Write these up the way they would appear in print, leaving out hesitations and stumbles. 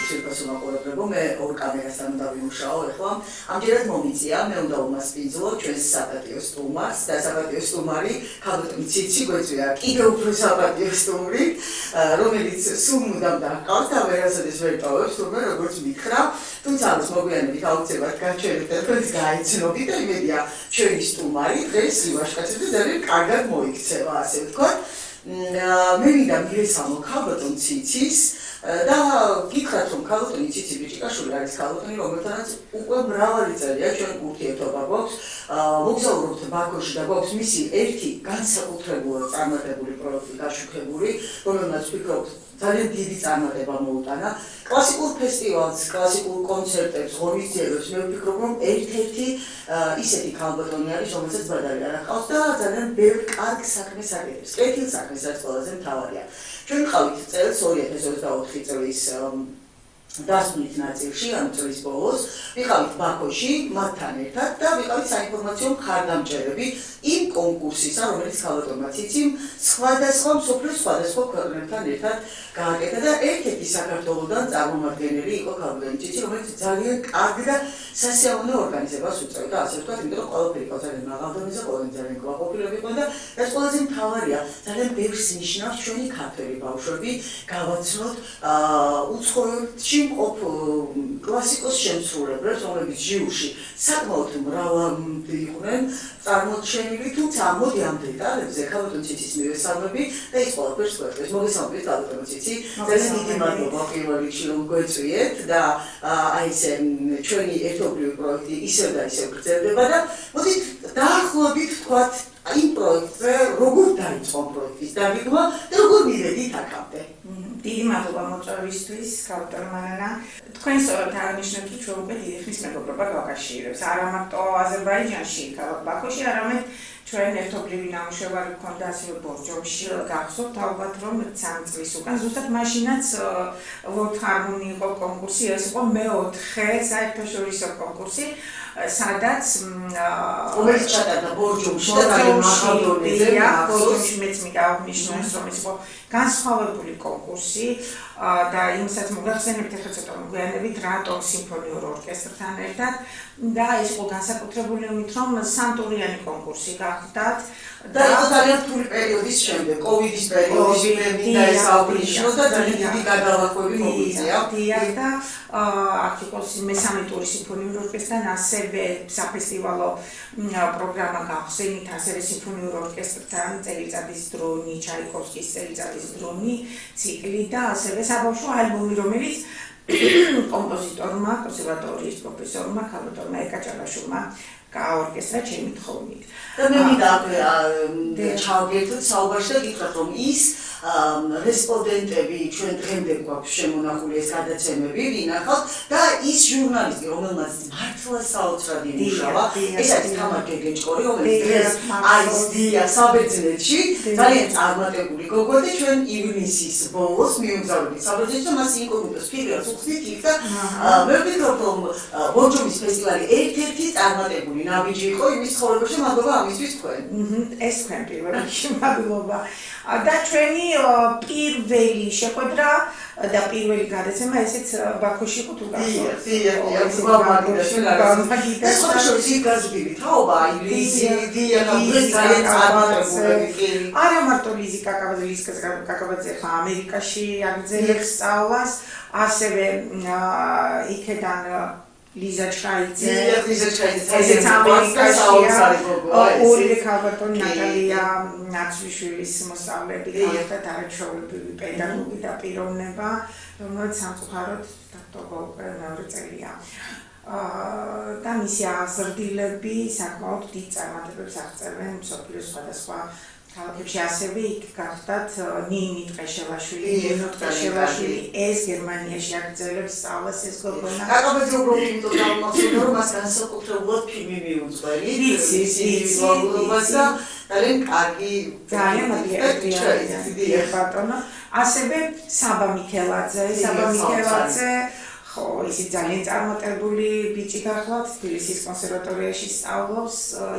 თვითონ ვაყურებლებო, მე ორ კამერასთან უნდა ვიმუშაო ახლა. ამჯერად მომიწია, მე უნდა უმასპინძლო ჩვენს საპატიო სტუმარს და საპატიო სტუმარი ქალბატონი ციცი გვეწვია კიდევ უფრო საპატიო სტუმრი, რომელიც სულ მუდამ დაჰყავს და ვერასოდეს ვერ ტოვებს, თუმცა როგორც მითხრა, თუმცა ამას მოგვიანებით აუცილებლად გაჩვენებთ, რომ გაიცნობთ და იმედია ჩვენი სტუმარი დღეს ივაშკაცებს და ძალიან კარგად მოიქცევა, ასე ვთქვათ. მე მინდა მივესალმო ქალბატონ ციცის და გითხრათ რომ ქალბატონი ციცი ბიჭიკაშვილი არის ქალბატონი, რომელთანაც უკვე მრავალი წელია ჩვენ ურთიერთობა გვაქვს, მოგზაურობთ ბაქოში და გვაქვს მისი ერთი განსაკუთრებულად წარმატებული პროექტი გაშუქებული, რომელმაც ვფიქრობ ძალიან დიდი წარმატება მოუტანა. კლასიკურ ფესტივალს, კლასიკურ კონცერტებს, ღონისძიებებს მე ვფიქრობ რომ ერთ-ერთი ისეთი ქალბატონი არის, რომელსაც ბადარი არ აყავს და ძალიან ბევრ კარგ საქმეს აკეთებს. კეთილ საქმეს რაც ყველაზე მთავარია. ჩვენ ვიყავით წელს 2024 წლის დასმით ნაწილში, ანუ წლის ბოლოს, ვიყავით ბაქოში მათთან ერთად და ვიყავით საინფორმაციო მხარდამჭერები იმ კონკურსისა, რომელიც ქალბატონმა ციციმ სხვადასხვა მსოფლიოს სხვადასხვა ქვეყნებთან ერთად გააკეთა და ერთ-ერთი საქართველოდან წარმომადგენელი იყო ქალბატონი ციცი, რომელიც ძალიან კარგ და სასიამოვნო ორგანიზებას უწევდა, ასე ვთქვათ, იმიტომ რომ ყველაფერი იყო ძალიან მაღალ დონეზე, ყველანი ძალიან კმაყოფილები იყო და რაც ყველაზე მთავარია, ძალიან ბევრს ნიშნავს ჩვენი ქართველი ბავშვები გავაცნოთ უცხოეთში მყოფ კლასიკოს შემსრულებლებს, რომლებიც ჟიურში საკმაოდ მრავალმხრივი იყვნენ წარმოჩენილი, თუმცა მოდი ამ დეტალებზე ქალბატონ ციცის მივესალმები და ის ყველაფერს გვეტყვის. მოგესალმებით ქალბატონ ციცი, ძალიან დიდი მადლობა პირველ რიგში რომ გვეწვიეთ და აი ესე ჩვენი ერთობლივი პროექტი ისევ და ისევ გრძელდება და მოდით დაახლოებით ვთქვათ იმ პროექტზე როგორ დაიწყო პროექტის დაგეგმა და როგორ მივედით აქამდე. დიდი მადლობა მოწვევისთვის, ქალბატონ მარანა. თქვენ სწორად აღნიშნეთ, რომ ჩვენ უკვე დიდი ხნის მეგობრობა გავაკავშირებს. არა მარტო აზერბაიჯანში, ბაქოში, არამედ ჩვენ ერთობლივი ნამუშევარი გვქონდა ასევე ბორჯომში. გახსოვთ ალბათ რომ 3 წლის უკან, ზუსტად მაშინაც World Harmony იყო კონკურსი, ეს იყო მეოთხე საერთაშორისო კონკურსი, სადაც რომელიც ჩატარდა ბორჯომში და ძალიან მაღალ დონეზე. ბორჯომში მეც მიგავნიშნო ეს რომ ის იყო განსხვავებული კონკურსი და იმასაც მოგახსენებთ ახლა ცოტა მოგვიანებით რატომ სიმფონიურ ორკესტრთან ერთად და ეს იყო განსაკუთრებული იმით რომ სამტურიანი კონკურსი გახდათ და იყო ძალიან რთული პერიოდის შემდეგ, კოვიდის პერიოდის მე მინდა ეს აღვნიშნო და ძალიან დიდი გადალახვები მოგვიწია. და აქ იყო მესამე ტური სიმფონიურ ორკესტრთან, ასევე საფესტივალო პროგრამა გავხსენით, ასევე სიმფონიურ ორკესტრთან წელიწადის დრონი, ჩაიკოვსკის წელიწადის დრონი ციკლი და ასევე საბავშვო ალბომი, რომელიც კომპოზიტორმა, კონსერვატორიის პროფესორმა ქალბატონმა ეკაჭალაშვილმა გააორკესტრა ჩემი თხოვნით. და მე მინდა ჩავგერთოთ საუბარში და გითხრათ რომ ის რესპონდენტები ჩვენ დღემდე გვაქვს შემონახული ეს გადაცემები ვინახავთ და ის ჟურნალისტი რომელმაც მართლა საოცრად იმუშავა ეს არის თამარ გეგეჭკორი რომელიც დღეს არის დია საბერძნეთში ძალიან წარმატებული გოგო და ჩვენ ივნისის ბოლოს მიუგზავნით საბერძნეთში და მას ინკოგნიტოს ფილმს უხსნით იქ და მე ვფიქრობ რომ ბორჯომის ფესტივალი ერთ-ერთი წარმატებული ნაბიჯი იყო იმის ცხოვრებაში მადლობა ამისთვის თქვენ. ეს თქვენ პირველ რიგში მადლობა. და ჩვენი პირველი შეხვედრა და პირველი გადაცემა ესეც ბაქოში იყო თუ გახსოვთ? და სხვადასხვა გაზრდილი თაობა ინგლისი დია და ძალიან წარმატებული კი არა მარტო ლიზი კაკაბაძე ხა ამერიკაში აგრძელებს სწავლას, ასევე იქედან Liza Chaize, ესეც ამერიკაშია, ორივე ქალბატონი ნატალია ნაცვლიშვილის მოსწავლეები და დარაჩოვებული პედაგოგი და პიროვნება, რომელიც სამწუხაროდ დატოვა უკვე მეორე წელია. და მისი აზრდილები საკმაოდ დიდ წარმატებებს აღწევენ მსოფლიოს სხვადასხვა ქალაქებში, ასევე იქ გახდათ ნინი ტყეშელაშვილი, ნინო ტყეშელაშვილი, ეს გერმანიაში აგრძელებს სწავლას ეს გოგონა. კაკაბაძე უბრალოდ იმიტომ დავმახსოვრდა, რომ მას განსაკუთრებულად ფილმი მიუძღველი, ვიზუალურობას და ძალიან კარგი ძალიან მადლობა ბატონო. ასევე საბა მიქელაძე, ხო, ისე ძალიან წარმატებული ბიჭი გახლავთ, თბილისის კონსერვატორიაში სწავლობს,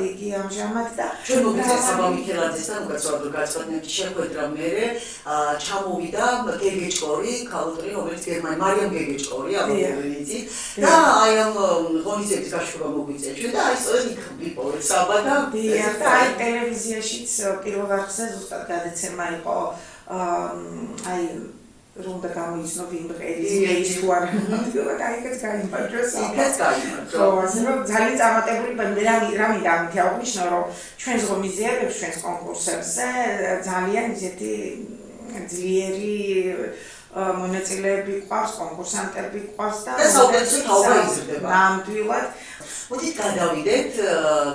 იგი ამჟამად და ჩვენ მოგიწევს საბა მიქელაძესთან უკაცრავად რომ გაწყვეტნით შეხვედრა მერე ჩამოვიდა გეგეჭკორი, ქალოთრი, რომელიც მარიამ გეგეჭკორი, აბოლინიცი და აი ამ ღონისძიების გაშუქება მოგვიწევს ჩვენ და აი სწორედ იქ ვიპოვეთ საბა და აი ტელევიზიაშიც პირველ არხზე ზუსტად გადაცემა იყო აი რომ და გამოიცნო ვინმერის თუ არა და აიქაც გაიმარჯვეს ხო ასე რომ ძალიან წარმატებული რა მინდა ამით აღნიშნო რომ ჩვენს ღონისძიებებს ჩვენს კონკურსებზე ძალიან ისეთი ძლიერი მონაწილეები ყავს კონკურსანტები ყავს და საუკეთესო თაობა იზრდება ნამდვილად მოდით გადავიდეთ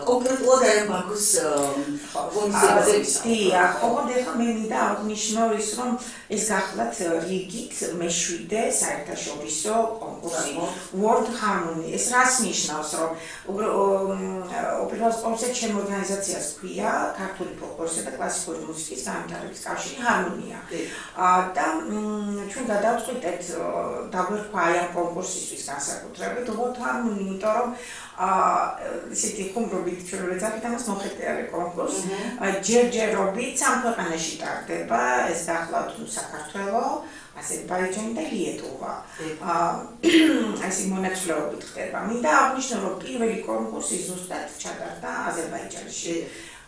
კონკრეტულად აი ბაქოს ღონისძიებაზე ვისაუბროთ. დიახ, ოღონდ ახლა მე მინდა აღნიშნო ის რომ ეს გახლავთ რიგით მე-7 საერთაშორისო კონკურსი World Harmony. ეს რას ნიშნავს რომ უპირველეს ყოვლისა ჩემ ორგანიზაციას ქვია ქართული ფოლკლორისა და კლასიკური მუსიკის განვითარების კავშირი ჰარმონია. და ჩვენ გადავწყვიტეთ დაგვერქვა აი ამ კონკურსისთვის განსაკუთრებით World Harmony, იმიტომ რომ ისეთი ხუმრობით ჩვენ ვეძახით ამას მოხეტიალე კონკურს. ჯერჯერობით სამ ქვეყანაში ტარდება, ეს გახლავთ საქართველო, აზერბაიჯანი და ლიეტუვა. ეს მონაცვლეობით ხდება. მინდა აღნიშნო, რომ პირველი კონკურსი ზუსტად ჩატარდა აზერბაიჯანში.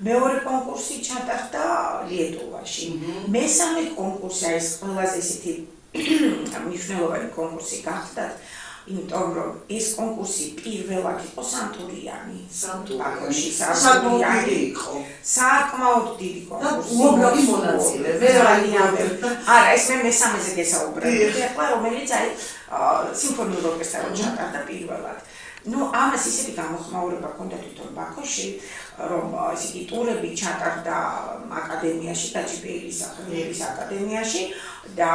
მეორე კონკურსი ჩატარდა ლიეტუვაში. მესამე კონკურსი არის ყველაზე ისეთი მნიშვნელოვანი კონკურსი გახდა. იმიტომ რომ ეს კონკურსი პირველად იყო სამტურიანი. ბაქოში სამტურიანი იყო. საკმაოდ დიდი კონკურსი. და უამრავი მონაწილე. არა, ეს მე მესამეზე გესაუბრებდი. ახლა რომელიც აი სიმფონიურ ორკესტრში ჩატარდა პირველად. ამას ისეთი გამოხმაურება ჰქონდა თვითონ ბაქოში, რომ ისეთი ტურები ჩატარდა აკადემიაში, დაჯიბეილის სახელმწიფოს აკადემიაში და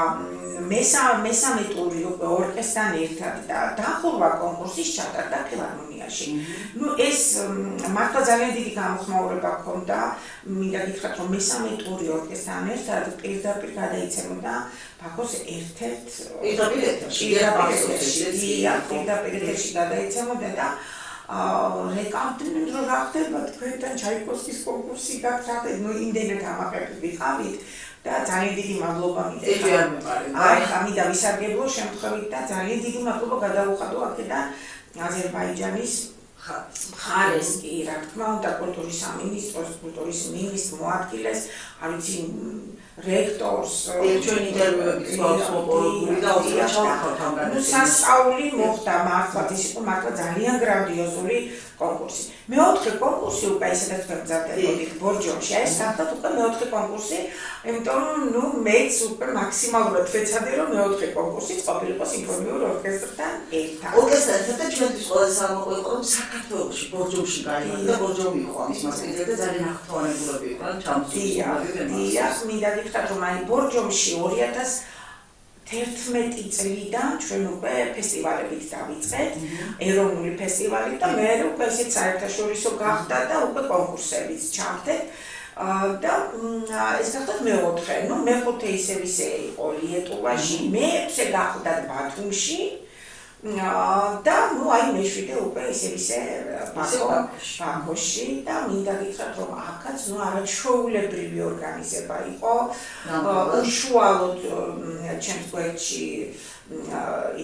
მესამე ტური ორკესტრთან ერთად და დახურვა კონკურსის ჩატარდა ფილარმონიაში. ეს მართლა ძალიან დიდი გამოხმაურება ჰქონდა. მინდა გითხრათ, რომ მესამე ტური ორკესტრთან ერთად პირდაპირ გადაიცემოდა ბაქოს ერთ-ერთ პირდაპირ გადაიცემოდა და რეკავდნენ რომ რა ხდება თქვენთან ჩაიკოვსკის კონკურსი გაქვთ, იმდენად ამაყები ვიყავით და ძალიან დიდი მადლობა მინდა. მინდა ვისარგებლო შემთხვევით და ძალიან დიდი მადლობა გადავუხადო აქედან აზერბაიჯანის მხარეს კი რა თქმა უნდა კულტურის სამინისტროს, კულტურის მინისტრს მოადგილეს, არ ვიცი რექტორს, ჩვენ ინტერვიუების გვაქვს მოპოვებული და უბრალოდ ჩავხავთ ამ განაცხადებს. სასწაული მოხდა მართლა, ის იყო მართლა ძალიან გრანდიოზული კონკურსი. მეოთხე კონკურსი უკვე ისედაც გამზარდებოდით ბორჯომში, ეს გახლავთ უკვე მეოთხე კონკურსი, იმიტომ რომ მეც უკვე მაქსიმალურად ვეცადე რომ მეოთხე კონკურსიც ყოფილიყო სიმფონიურ ორკესტრთან ერთად. ორკესტრთან და ჩვენთვის ყველაზე სამოყვე იყო რომ საქართველოში ბორჯომში გაიმართა და ბორჯომი იყო ამის მასპინძელი და ძალიან აღფრთოვანებულები იყვნენ ჩამოსულები. მინდა გითხრათ რომ აი ბორჯომში 2011 წლიდან ჩვენ უკვე ფესტივალებით დავიწყეთ, ეროვნული ფესტივალი და მე უკვე ისეთ საერთაშორისო გახდა და უკვე კონკურსებიც ჩავხდეთ. და ეს გახდა მეოთხე, მეხუთე ისევ იყო ლიეტუვაში, მეექვსე გახდა ბათუმში და აი მე-7 უკვე ისე ბაქოში და მინდა გითხრათ რომ აქაც არაჩვეულებრივი ორგანიზება იყო. უშუალოდ ჩემს გვერდში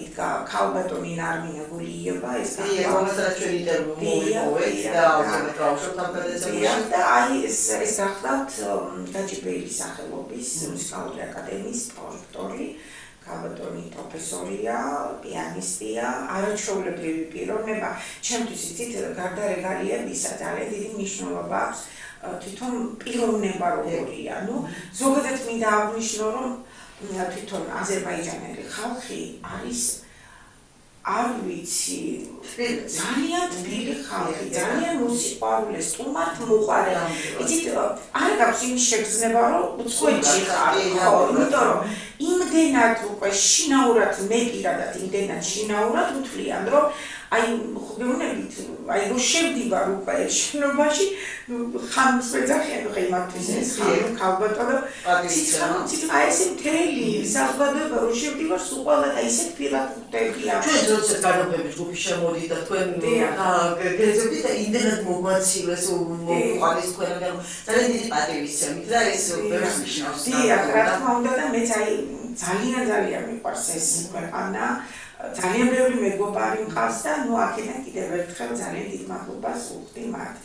იდგა ქალბატონი ნარმინა გულიევა, ეს რომელსაც ჩვენ ინტერვიუ მოვიპოვეთ და ალბათ რავშობთ ამ გადაცემაში და აი ეს გახლავთ გაჯიბეილის სახელობის მუსიკალური აკადემიის პროექტორი, ქალბატონი პროფესორია, პიანისტია, არაჩვეულებრივი პიროვნება. ჩემთვის იცით, გარდა რეგალიებისა ძალიან დიდი მნიშვნელობა აქვს თვითონ პიროვნება როგორია. ზოგადად მინდა აღნიშნო, რომ თვითონ აზერბაიჯანელი ხალხი არის არ ვიცი ძალიან თბილი ხალხი, ძალიან მოსიყვარულე, სტუმართ მოყვარე. იცით, არ გაქვს იმის შეგრძნება, რომ უცხოეთში ხარ, ხო, იმიტომ რომ იმდენად უკვე შინაურად მე პირადად იმდენად შინაურად უთვლიან, რომ აი ხუბეუნებით აი რო შევდივარ უკვე შენობაში ხამს ვეძახიან ხო იმათთვის ეს ხომ ქალბატონო ციტა ეს მთელი საზოგადოება რო შევდივარ სულ ყველა და ისეთ პირად ხვდებია ჩვენ როცა განოფებით ჯგუფი შემოდით და თქვენ გეძებდით და იმდენად მოგვაცილეს მოყვანის თქვენთან ძალიან დიდი პატივისცემით და ეს ბევრს ნიშნავს რა თქმა უნდა და მეც აი ძალიან მიყვარს ეს ქვეყანა ძალიან ბევრი მეგობარი მყავს და ნუ აქედან კიდევ ერთხელ ძალიან დიდ მადლობას ვუხდი მათ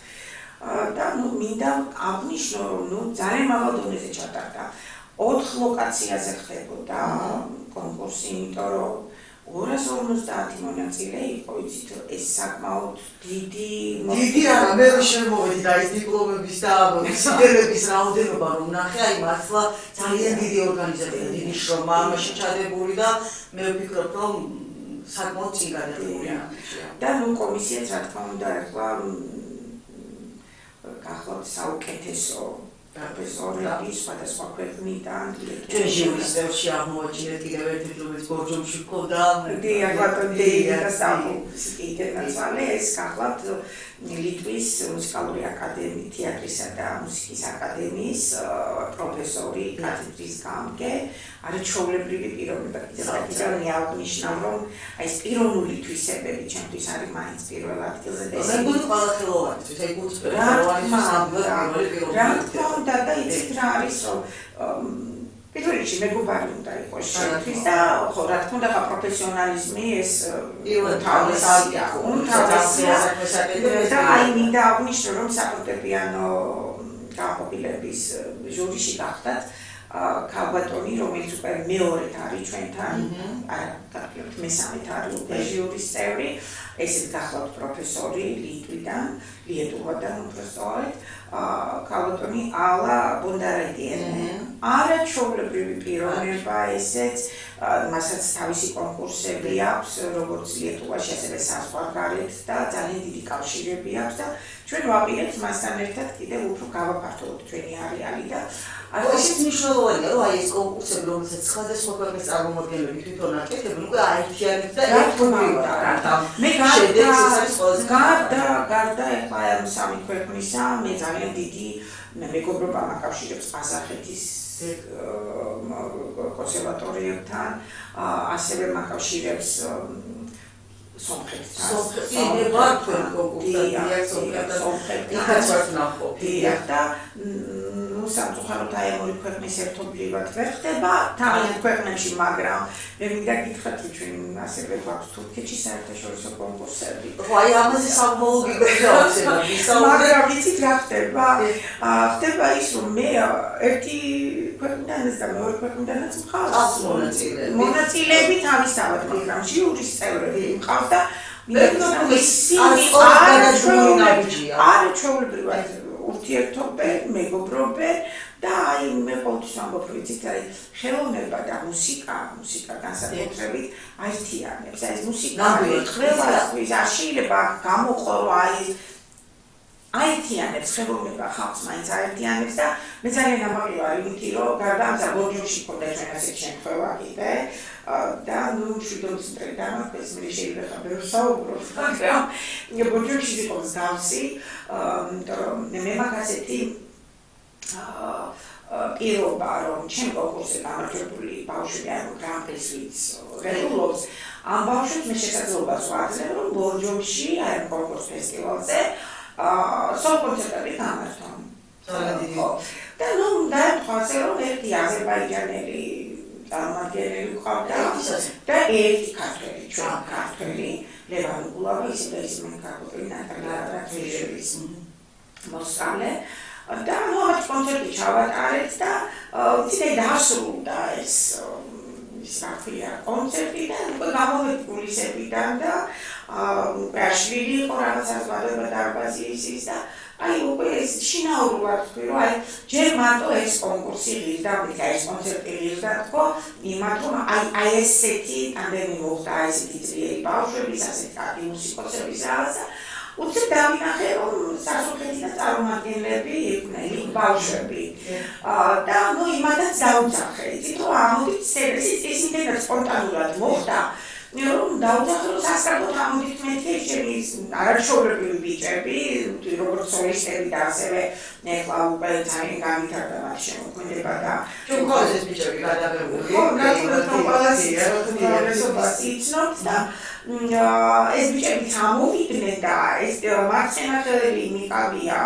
და ნუ მინდა აღნიშნო რომ ნუ ძალიან მაღალ დონეზე ჩატარდა 4 ლოკაციაზე ხდებოდა კონკურსი იმიტომ რომ 250 მონაწილე იყო იცით ეს საკმაოდ დიდი არა მე შემოვედი და ის დიპლომების და სიგელების რაოდენობა რომ ნახე აი მართლა ძალიან დიდი ორგანიზაცია დიდი შრომა ამაში ჩადებული და მე ვფიქრობ რომ საკმაოდ წინ გადადგმულია და ნუ კომისიაც რა თქმა უნდა ახლა გახლავთ საუკეთესო პროფესორები სხვადასხვა ქვეყნიდან ჩვენ ჟიურისებში აღმოაჩინეთ კიდევ ერთი რომელიც გორჯომში ჰქონდა და სამუსიკი ინტერნაციონალი ეს გახლავთ ლიტვის მუსიკალური აკადემიის თეატრისა და მუსიკის აკადემიის პროფესორი კათედრის გამგე არაჩვეულებრივი პიროვნება კიდევ აღნიშნავ რომ აი ეს პიროვნული თვისებები ჩემთვის არის მაინც პირველ ადგილზე და ეს გულ ყველაფეროვანი აი გულ ყველაფეროვანი და იცით რა არის რომ პირველ რიგში მეგობარი უნდა იყოს შენთვის და ხო რა თქმა უნდა პროფესიონალიზმი ეს თავისია და აი მინდა აღნიშნო რომ საფორტეპიანო გაყოფილების ჟურიში გახდათ ქალბატონი რომელიც უკვე მეორედ არის ჩვენთან არა გახლავთ მესამედ არის უკვე ჟურის წევრი ესეც გახლავთ პროფესორი ლიტვიდან ლიეტუვიდან უბრალოდ ქალბატონი ალა ბონდარაიტიანი არაჩვეულებრივი პიროვნება ესეც მასაც თავისი კონკურსები აქვს როგორც ლიეტუვაში ასევე საზღვარგარეთ და ძალიან დიდი კავშირები აქვს და ჩვენ ვაპირებთ მასთან ერთად კიდევ უფრო გავაფართოვოთ ჩვენი არეალი და ისიც მნიშვნელოვანია რომ აი ეს კონკურსები რომელსაც სხვადასხვა ქვეყნის წარმომადგენლები თვითონ აკეთებენ უკვე აერთიანებს და მე გარდა ეხლა ამ სამი ქვეყნისა მე ძალიან დიდი მეგობრობა მაკავშირებს ყაზახეთის კონსერვატორიებთან ასევე მაკავშირებს სამწუხაროდ აი ამ ორი ქვეყნის ერთობლივად ვერ ხდება თავიანთ ქვეყნებში მაგრამ მე მინდა გითხრათ რომ ჩვენ ასევე გვაქვს თურქეთში საერთაშორისო კონკურსები აი ამაზე საბოლოო გიგზავნა მაგრამ იცით რა ხდება ხდება ის რომ მე ერთი ქვეყნიდანაც და მეორე ქვეყნიდანაც მყავს მონაწილეები თავისთავად მაგრამ ჟიურის წევრები მყავს და არაჩვეულებრივად ურთიერთობენ, მეგობრობენ და აი მე ყოველთვის ვამბობ რომ იცით აი ხელოვნება და მუსიკა განსაკუთრებით აერთიანებს. აი ეს მუსიკა ყველასთვის აშილება გამოყო რომ აი აერთიანებს ხელოვნება ხალხს მაინც აერთიანებს და მე ძალიან ამაყი ვარ იმითი რომ გარდა ამისა ბორჯომში ქონდა ჩვენ ასეთ შემთხვევა კიდე და ნუ შვიდობის წრიდან ეს მე შეიძლება ბევრ საუბრობ მაგრამ ბორჯომში იყო მსგავსი იმიტომ რომ მე მაგ ასეთი პირობა რომ ჩემ კონკურსზე გამარჯვებული ბავშვები არ გრან-პრისიც რეგულობს ამ ბავშვებს მე შესაძლებლობას ვაძლევ რომ ბორჯომში აი კონკურს ფესტივალზე სოლო კონცერტები გამართონ. და ნუ დაიწყო რომ ერთი აზერბაიჯანელი წარმომადგენელი ყავდა და ერთი ქართველი ჩვენ ქართველი ლევან გულავა ისე მე ქართველი ნატალია მოსწავლე და ნუ ამ კონცერტი ჩავატარეთ და ცოტა დაასრულა ეს საქმე კონცერტი და გამოვედი კულისებიდან და აშლილი იყო რაღაც საზოგადოება დარბაზის ის და აი უკვე ეს შინაურულად ვთქვი რომ აი ჯერ მარტო ეს კონკურსი ღირდა ეს კონცერტი ღირდა თქო იმათ რომ აი ესეთი ამდენი მოხდა ესეთი ძლიერი ბავშვების ასეთი კარგი მუსიკოსების რაღაცა უცებ დავინახე რომ სასუქეთიდან წარმომადგენლები იყვნენ ბავშვები და ნუ იმათაც დაუძახე იცით რომ ამოდით ეს იმდენად სპონტანურად მოხდა რომ დაუძახოს სასწრაფოდ ამოდით მეთქე ჩემი არაჩვეულებრივი ბიჭები, როგორც სოლისტები და ასევე ეხლა უკვე ძალიან განვითარდა მათ შემოქმედება და ჩვენ ყოველთვის ეს ბიჭები გადაღებული. ხო, უმრავლესობას იცნობთ და ეს ბიჭები ამოვიდნენ და ეს მარცხენა ხელები მიყავია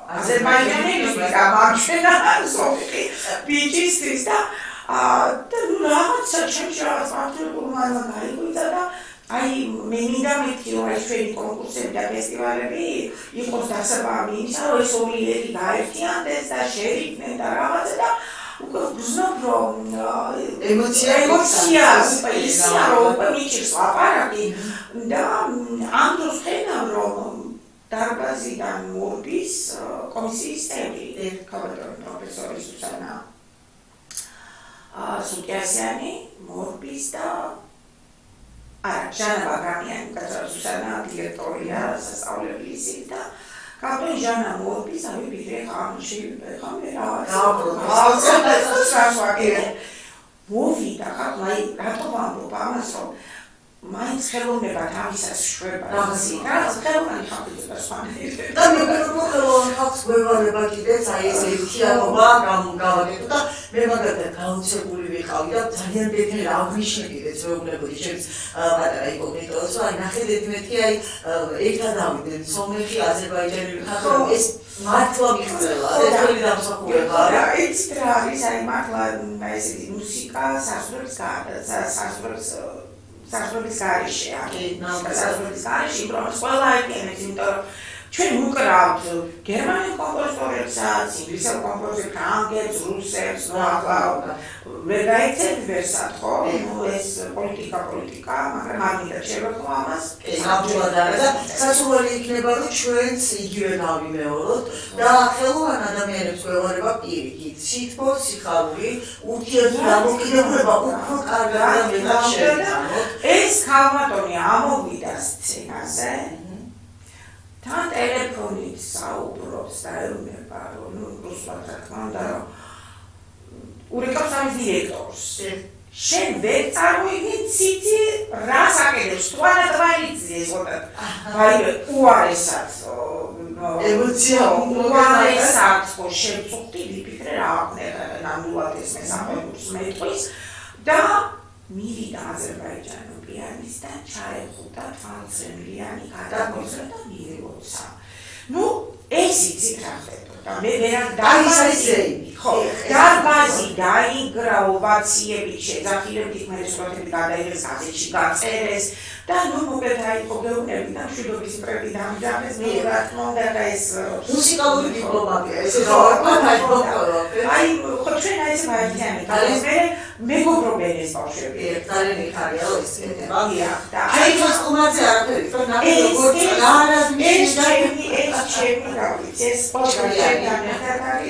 აზერბაიჯანელის გამარჯვება სოფი ბიჭისთვის და რაღაცა ჩემში რაღაც მართლებულმა გაიგოცა და აი მე მინდა მეთქი რომ ეს ჩვენი კონკურსები და ფესტივალები იყოს დასაბამი იმისა რომ ეს ორი ერი გაერთიანდეს და შეიქმნენ და რაღაცა და უკვე ვგრძნობ რომ ემოცია ისია რომ უკვე მიჭირს ლაპარაკი და ამ დროს ხედავ რომ დარბაზიდან მორბის კომისიის წევრი ქალბატონი პროფესორი სუსანა სუკიასიანი მორბის და ჟანა ბაგრამიანი სუსანა დირექტორია სასწავლებლის და კაპიტანი ჟანა მორბის ამი ვიდრე ხამში მოვიდა ხალხი რატო ვამბობ ამას რომ მაინც ხელოვნება თავისას შვება რაღაც ხელოვანი ხალხია სვანები და მე მეგობრებო ხალხს გვევალება კიდეც აი ეს ერთიანობა გავაკეთო და მე მაგალითად გაუცებული ვიყავი და ძალიან ბევრი აღნიშნე კიდეც მეუბნებოდი ჩემს პატარა იკოგნიტოს აი ნახეთ მეთი აი ერთად ავიდნენ სომეხი აზერბაიჯანელი ხალხი ეს მართლა მიღწევა ეს ყველი დამსახურება რა ის რა არის აი მართლა ეს მუსიკა სასწრაფის გარეშე სასწრაფის გარეშე პრომოს ყველა აიტენებს იმიტომ რომ ჩვენ უკრავთ გერმანელ კომპოზიტორებსაც, ინგლისელ კომპოზიტორებს, ფრანგებს, რუსებს, ვერ გაიცეთ ვერსად, ხო? ეს პოლიტიკა, მაგრამ არ მინდა შევეხო ამას. ეს ნამდვილად არა და სასურველი იქნება რომ ჩვენც იგივე გავიმეოროთ და ხელოვან ადამიანებს გვეუბნება პირიქით, სითბო, სიხარული, ურთიერთდამოკიდებულება უფრო კარგად შევიძინოთ. ეს ქალბატონი ამოვიდა სცენაზე. თან ტელეფონით საუბრობს და ეუბნება რომ რუსულად რა თქმა უნდა რომ ურეკავს ამის დირექტორს შენ ვერ წარმოიდგინე ციცი რას აკეთებს თვალატვარიძე ვაიმე უარესად ემოცია უარესად ხო შემწუხდი ვიფიქრე რა აკეთებ ნამდვილად ეს მესამეურს მეტყვის და მივიდა აზერბაიჯანო პიანისტა ჩაეხუტა თვალწრემლიანი გადამოწრა და მიიღოცა. ნუ ეს იცით რა ხდება. მე ვერა დარბაზი დაიგრა ოვაციებით შეძახილებით მე სურათები გადაიღეს გაზეთში გაწერეს და ნუ მოკეთ აი პრობლემები და მშვიდობის პროექტი დამჯარდეს მე რა თქმა უნდა და ეს მუსიკალური დიპლომატია ეს აი ხო ჩვენ აი ეს მაინტერესებს მეგობრობენ ეს ბავშვები ძალიან იხარია ეს მაგია და აი ეს კომაზე არაფერი ხო ნახე როგორც რა ეს ჩემი გავიც ეს პოჭრიანი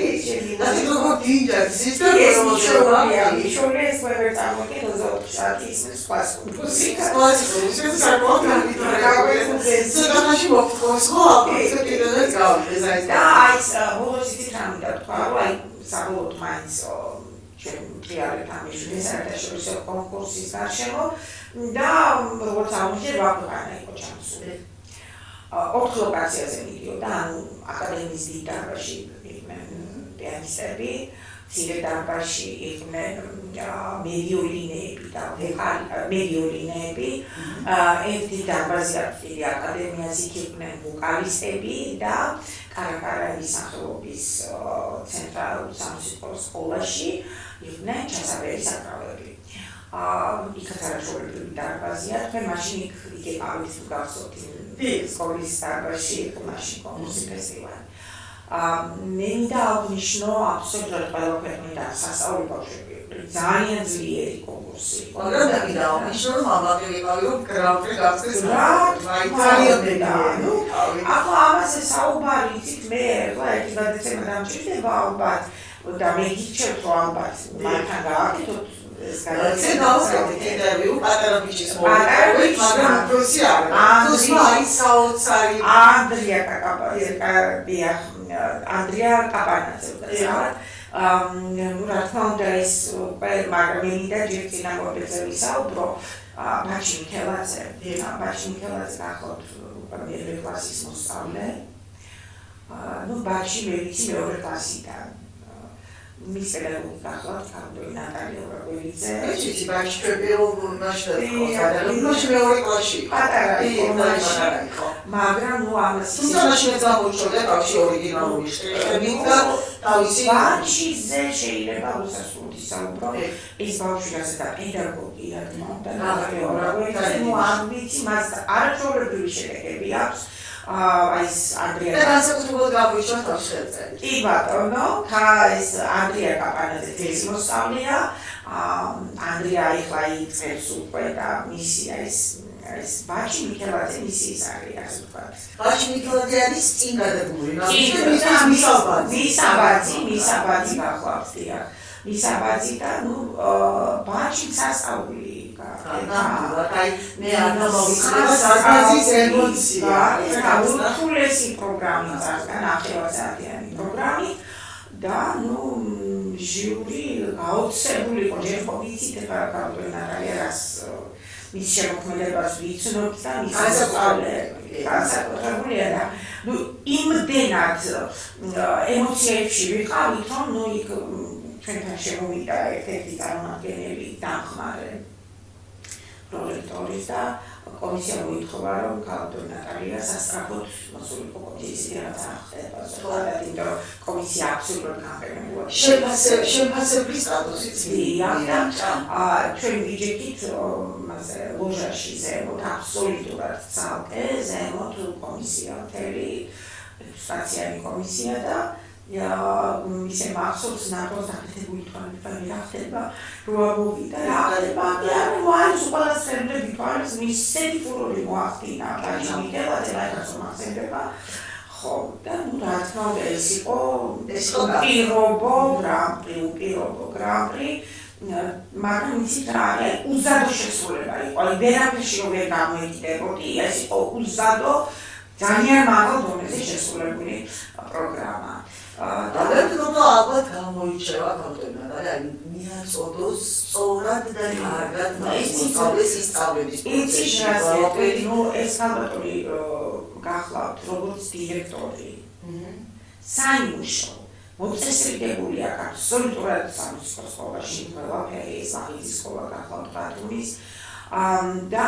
ეს ჩემი და როგორ დინჯა სისტემა შორე ეს ვერ წარმოგიდგენთ ზოგადად ის სპას მუსიკა საგანაში მოხდოს ხო ეს კიდევაც გავიდეს აი და აი ბოლოს ისიც ამდა თქვა რომ აი საბოლოოდ მაინც ჩვენ ტრიალეთ ამის საერთაშორისო კონკურსის გარშემო და როგორც ამჟამად ვაკვანა იყო ჩამოსული 4 ლოკაციაზე მიდიოდა ანუ აკადემიის დიდ დარბაზში იყვნენ პიანისტები ცირე დარბაზში იყვნენ მედიოლინეები და მედიოლინეები ერთი დარბაზი აქვს აკადემიაზე იყვნენ ვოკალისტები და კარაკარაის სახელობის ცენტრალურ სამუსიკო სკოლაში იყვნენ ჩასაბერი საკრავები. იქაც არაჩვეულებრივი დარბაზია, თქვენ მაშინ იქ იყავით თუ გახსოვთ სკოლის დარბაზში იყო მაშინ კონკურსი ფესტივალი. მე მინდა აღნიშნო აბსოლუტურად ყველა ქვეყნიდან სასწავლო ბავშვები ძალიან ძლიერი კონკურსი იყო. მაგრამ მე მინდა აღნიშნო რომ ამაზე ვიყავი რომ გრან-პრი გახდეს ძალიან დიდი. ახლა ამაზე საუბარი იცით მე ახლა ერთი გადაცემა დამჭირდება ალბათ და მე გიჩვენებ რომ ალბათ მათთან გააკეთოთ ეს გადაცემა ინტერვიუ პატარა ბიჭის მოვიდა მაგრამ პროცესი არა თუმცა საოცარი ანდრია კაპანაძე ნუ რა თქმა უნდა ეს მაგრამ მე მინდა ჯერ წინამორბედზე ვისაუბრო ბაჩი მიქელაძე გახლავთ პირველი კლასის მოსწავლე. ბაჩი მე ვიცი მეორე კლასიდან. მის პედაგოგი გახლავთ ქალბატონი ნატალია ურაბელიძე. ეჩი ბაჩი პირველ მაშინ მეორე კლასში. პატარა იყო. მაგრამ ამას თუმცა მაშინ გამოუჩნდა თავში ორიგინალური შრიფტები და თავისი ბაჩიზე შეიძლება უსასრულოდ ისაუბრო. ეს ბავშვი ასე პედაგოგია და ნატალია ურაბელიძე ამ ვიცი მას არაჩვეულებრივი შედეგები აქვს. ეს ანდრია განსაკუთრებულად გამოიჩინა თავის ხელწერით. კი ბატონო, ეს ანდრია კაპანაძე ძის მოსწავლეა. ანდრია ეხლა იწყებს უკვე და მისია ეს ბაჩი მიქელაძე მისიის არის, ასე ვთქვათ. ბაჩი მიქელაძე არის წინ გადადგმული. მისაბაძი გახლავთ, დიახ. მისაბაძი და ბაჩი სასწაული მე არ გამოვიწყდება საზღაზის ემოცია. უთულესი პროგრამა წარსა ნახევარსაათიანი პროგრამი და ჟიური გაოცებული იყო ჯერ ხო ვიცით ეხლა ქალბატონი ნატალია რას მის შემოქმედებას ვიცნობთ და მის განსაკუთრებულია და იმდენად ემოციებში ვიყავით რომ იქ ჩვენთან შემოვიდა ერთ-ერთი წარმომადგენელი დამხმარე პროექტორის და კომისია მოითხოვა რომ ქალბატონი ნატალიას სასწრაფოდ მოსულიყო კომისიის რაღაც ახდება. იმიტომ რომ კომისია აბსოლუტურად განპირობებულად შეფასებლის სტატუსით მიდია და ჩვენ ვიჯექით მასე ლოჟაში ზემოთ აბსოლუტურად ცალკე ზემოთ კომისია მთელი სტაციანი კომისია და ისე მახსოვს ნატოს დაკეთებული თვალები რა ხდება რო ამოვიდა რა ხდება და მაინც უყურეს ხელები თვალს მისცემი ფურორი მოახდინა ბაჩი მიქელაძე რაიცო მახსენდება ხო და რა თქმა უნდა ეს იყო პირობო გრან-პრი მაგრამ იცით რა არის უზადო შესრულება იყო ვერაფერში ვერ გამოიგდებოდი ეს იყო უზადო ძალიან მაღალ დონეზე შესრულებული პროგრამა და ალბათ გამოიჩევა ქალბატონი ნატალია მიაწოდოს სწორად და კარგად მოსწავლეს ისწავლების პროცესში. ეს ქალბატონი გახლავთ როგორც დირექტორი. საიმუშო მოწესრიგებული აქვს აბსოლუტურად სამუსიკო სკოლაში ყველაფერი ეს აღიძის სკოლა გახლავთ ბათუმის და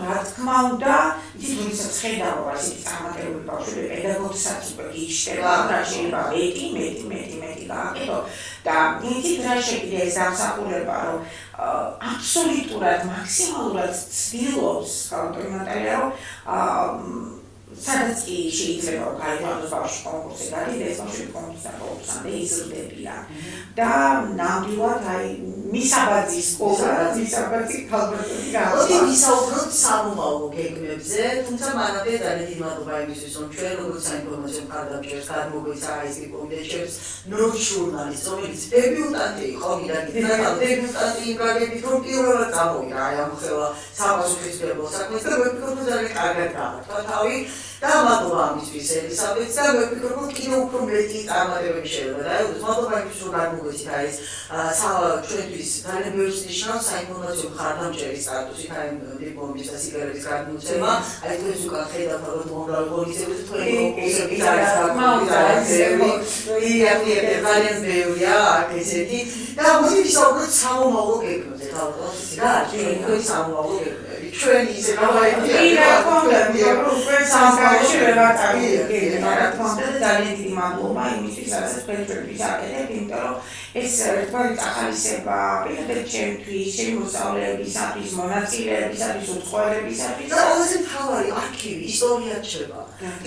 რა თქმა უნდა იცით როდესაც ხედავ ასეთი წარმატებული ბავშვები პედაგოგსაც უკვე გიშდება რა შეიძლება მეტი გააკეთო და იცით რა შეიძლება ეს დამსახურება რომ აბსოლუტურად მაქსიმალურად ცდილობს ქალბატონი ნატალია რომ სადაც კი შეიძლება გაიგონოს ბავშვი კონკურსზე გადიდეს ბავშვი კონკურსზე გაუწამდე იზრდებიან და ნამდვილად მისაბაძის სკოლა მისაბაძი ქალბატონი მოდი ვისაუბროთ სამომავლო გეგმებზე თუმცა მანამდე ძალიან დიდი მადლობა იმისთვის რომ ჩვენ როგორც საინფორმაციო მხარდამჭერს გადმოგვეცა ეს რეკომენდაციებს ნორ ჟურნალისტ რომელიც დებიუტანტი იყო დებიუტანტი იმგაგებით რომ პირველად წამოვიდა ამ ხელა საპასუხისმგებლო საქმეს და ვეფიქრობ ძალიან კარგად გააკეთა თავი და მადლობა ამისთვის ელისაბედს და ვეფიქრობ რომ კიდევ უფრო მეტი წარმატებები შეიძლება დაეღოს მადლობა იმისთვის რომ გადმოგვეცა ეს ჩვენთვის ძალიან ბევრს ნიშნავს საინფორმაციო მხარდამჭერის სტატუსით აი დიპლომის და სიგარეტის გადმოცემა აი თქვენს უკან ხედავთ რომ მომრავლე ღონისძიებები თქვენი კონკურსები ძალიან ბევრია აქ ესეთი და მოდი ვისაუბროთ სამომავლო გეგმებზე ქალბატონს რა ჩვენი სამომავლო გეგმები ჩვენი ისე რა თქმა უნდა ძალიან დიდი მადლობა იმისთვის რასაც თქვენთვის აკეთებთ იმიტომ რომ ეს თქვენი ახალისება პირდაპირ ჩემთვის შემოსავლეებისათვის მონაწილეებისათვის უწყოელებისათვის და ყველაზე მთავარი არქივი ისტორია რჩება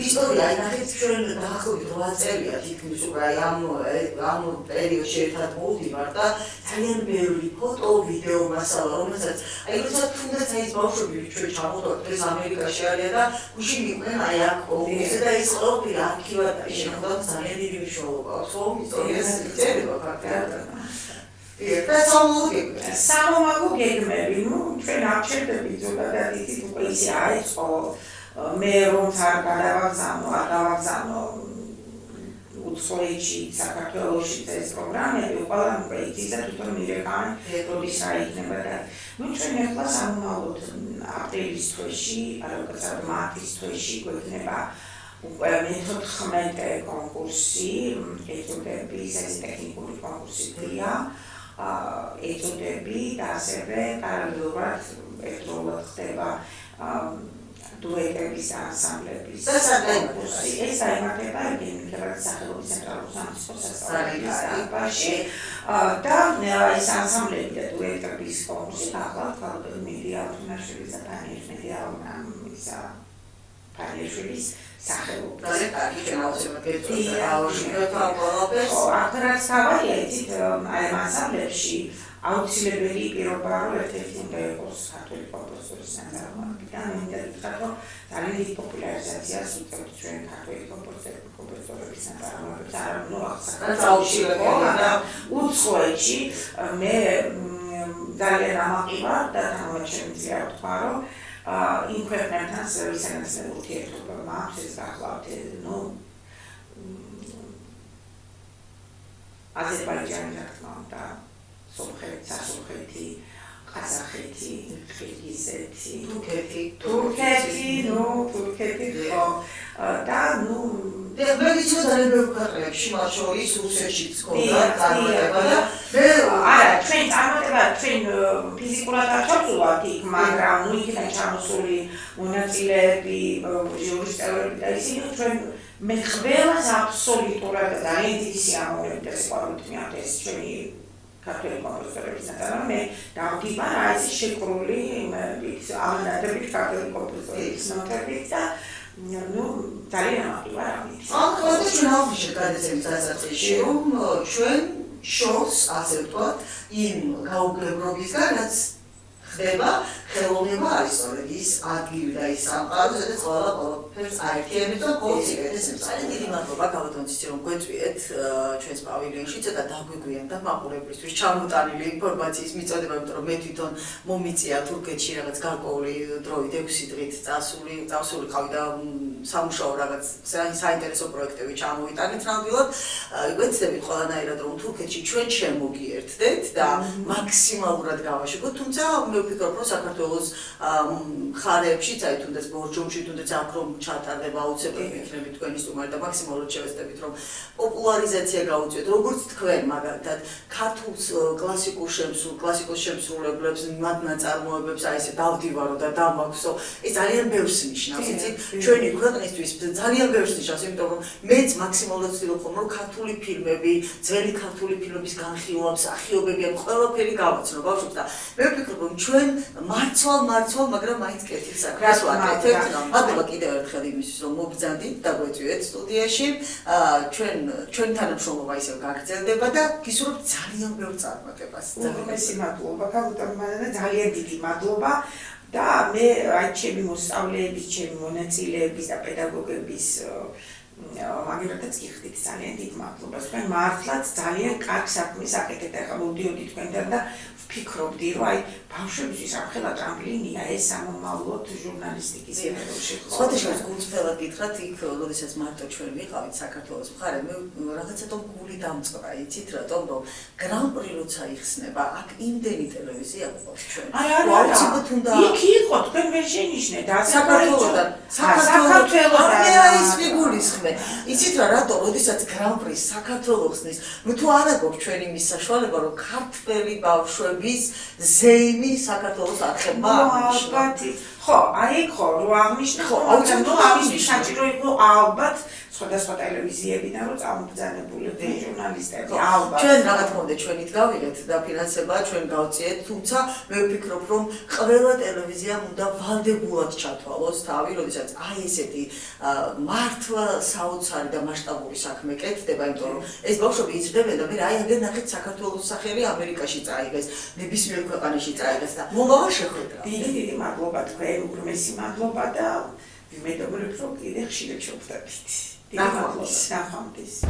ისტორია ნახეთ ჩვენ დაახლოებით 8 წელია თითქმის უკვე ამ პერიოდში ერთად მოვდივარ და ძალიან ბევრი ფოტო ვიდეო მასალა რომელსაც აი როცა თუნდაც აი ეს ბავშვები ჩვენ ჩამოვდოთ ეს ამერიკაში არიან და გუშინ მიყვნენ აი აქ კონკურსზე და ეს ყველაფერი არქივად შეხვდა ძალიან დიდი მნიშვნელობა აქვს ხო ისტორიას იწერება ფაქტობრივად სამომავლო გეგმები, ჩვენ არჩევდებით ზოგადად იცით უკვე ისე აეწყო მე რომ არ გადავაგზავნო უცხოეთში, საქართველოში ეს პროგრამები ყველა მოიწია თვითონ მირეკან როდის რა იქნება და ჩვენ ახლა სამომავლოდ აპრილის თვეში, როგორც მარტის თვეში გვექნება მე-14 კონკურსი, ეწოდები, ეს ტექნიკური კონკურსი ქვია. ეწოდები და ასევე პარალელურად ერთდროულად ხდება დუეტების და ანსამბლების კონკურსი. ეს დაიმართება რეგიონების სახელობის ცენტრალურ სამუსიკო სასწავლებელში და ეს ანსამბლები და დუეტების კონკურსი ახლავთ ქალბატონ მედია უთმაშვილის და პანიაშვილის სახელობის. აქაც თავია იცით აი ამ ანსამბლებში აუცილებელი პირობა რომ ერთ-ერთი უნდა იყოს ქართული კომპოზიტორის ნაწარმოები და მინდა ვთქვა რომ ძალიან დიდი პოპულარიზაციას უწევთ ჩვენ ქართული კომპოზიტორის ნაწარმოებებს არა ნუ ახსნა უცხოეთში მე ძალიან ამაყივარ და შემიძლია ვთქვა რომ იმ ქვეყნებთან ვისაც მე ურთიერთობა მაქვს ეს გახლავთ ნუ აზერბაიჯანი რა თქმა უნდა სომხეთი, ყაზახეთი, ყირგიზეთი, თურქეთი, ხო და მე ვიცი ძალიან ბევრი ქვეყნებში, მათ შორის რუსეთშიც ჰქონდა წარმატება და არა, ჩვენ წარმატება ჩვენ ფიზიკურად არ ჩავწვდით იქ, მაგრამ იქიდან ჩამოსული მონაწილეები, ჟიურის წევრები და ისინი ჩვენ მე ყველას აბსოლუტურად ძალიან დიდი სიამოვნებით და სიყვარულით მიაყენეთ ეს ჩვენი ქართული კომპოზიტორების ნაწარმოები დავდივარ ეს შეკრული ამანადებით ქართული კომპოზიტორების ნოტებით და ნუ ძალიან ამაყივარ ამით. ახლა ჩვენ აღვნიშნეთ გადაცემის დასაწყისში რომ ჩვენ შორს ასე ვთქვათ იმ გაუგებრობისგან რაც ხდება ხელოვნება არისტოლეთის ადგილი და ის სამყარო სადაც ყველაფერს აერთიანებს და ყოველწლიურად ძალიან დიდი მადლობა გაბატონ ციცი რომ გვეწვიეთ ჩვენს პავილიონში ცოტა დაგვიგვიან და მაყურებლისთვის ჩამოტანილი ინფორმაციის მიწოდება იმიტომ რომ მე თვითონ მომიწია თურქეთში რაღაც გარკვეული დროით 6 დღით წავსულიყავი და სამუშაო რაღაც საინტერესო პროექტები ჩამოვიტანეთ ნამდვილად ვეცდებით ყველანაირად რომ თურქეთში ჩვენ შემოგიერთდეთ და მაქსიმალურად გავაშუქოთ თუმცა მე ვფიქრობ რომ საქართველოს ხარებშიც აი თუნდაც ბორჯომში თუნდაც აქ რომ ჩატარდება აუცილებლად იქნებით თქვენი სტუმარი და მაქსიმალურად შევეცდებით რომ პოპულარიზაცია გაუწიოთ როგორც თქვენ მაგალითად ქართულს კლასიკურ შემსრულებლებს მათ ნაწარმოებებს აი ესე დავდივარო და დამაქვსო ეს ძალიან ბევრს ნიშნავს იცით ჩვენი ქვეყნისთვის ძალიან ბევრს ნიშნავს იმიტომ რომ მეც მაქსიმალურად ვცდილობ ხომ რომ ქართული ფილმები ძველი ქართული ფილმების განხილვა მსახიობები ამ ყველაფერი გავაცნო ბავშვებს და მე ვფიქრობ რომ ჩვენ მარცვალ, მაგრამ მაინც კეთილ საქმეს ვაკეთებთ. მადლობა კიდევ ერთხელ იმისთვის, რომ მოგბრძანდით და გვეწვიეთ სტუდიაში. ჩვენ თანამშრომლობა ისევ გაგრძელდება და გისურვებთ ძალიან ბევრ წარმატებას. უღრმესი მადლობა, გაბატონ მადლობა, ძალიან დიდი მადლობა და მე აი ჩემი მოსწავლეების, ჩემი მონაწილეების და პედაგოგების მაგერადაც გიხდით ძალიან დიდ მადლობას. თქვენ მართლაც ძალიან კარგ საქმეს აკეთებთ. ახლა მოვდიოდი თქვენთან და ვფიქრობდი, რომ აი ბავშვებისთვის ამხელა ტრამპლინია ეს სამომავლოდ ჟურნალისტიკის სფეროში. სხვადასხვა გულწრფელად გითხრათ, იქ როდესაც მარტო ჩვენ ვიყავით საქართველოს მხარე, მე რაღაცა თომ გული დამწყდა, იცით რატომ, რომ გრან-პრი როცა იხსნება, აქ იმდენი ტელევიზია ყავს ჩვენ. აუცილებლად უნდა იქ იყო, თქვენ ვერ შენიშნეთ, საქართველოსთან. მე ის ვიგულისხმე. იცით რა, რატო, როდესაც გრან-პრი საქართველოს ხსნის, ნუ თუ არა გვაქვს ჩვენ იმის საშუალება, რომ ქართველი ბავშვების ზეიმი საქართველოს არხებმა აღნიშნა. ხო, აი ხო, რო აღნიშნა, ხო, აუცილებლად აღნიშნა საჭირო იყო ალბათ სხვადასხვა ტელევიზიებიდან რომ წამობრძანებულები ჟურნალისტები ალბათ. ჩვენ რა თქმა უნდა ჩვენით გავიღეთ და ფინანსება ჩვენ გავწიეთ, თუმცა მე ვფიქრობ რომ ყველა ტელევიზიამ უნდა ვალდებულად ჩათვალოს თავი, როდესაც აი ესეთი მართლა საოცარი და მასშტაბური საქმე კეთდება, იმიტომ რომ ეს ბავშვები იზრდებიან და მე აი აგერ ნახეთ საქართველოს სახელი ამერიკაში წაიღეს, ნებისმიერ ქვეყანაში წაიღეს და მომავალ შეხვედრა. დიდი მადლობა თქვენ, უღრმესი მადლობა და ვიმედობრებ რომ კიდე ხშირად შევხვდებით. Nahvamdis.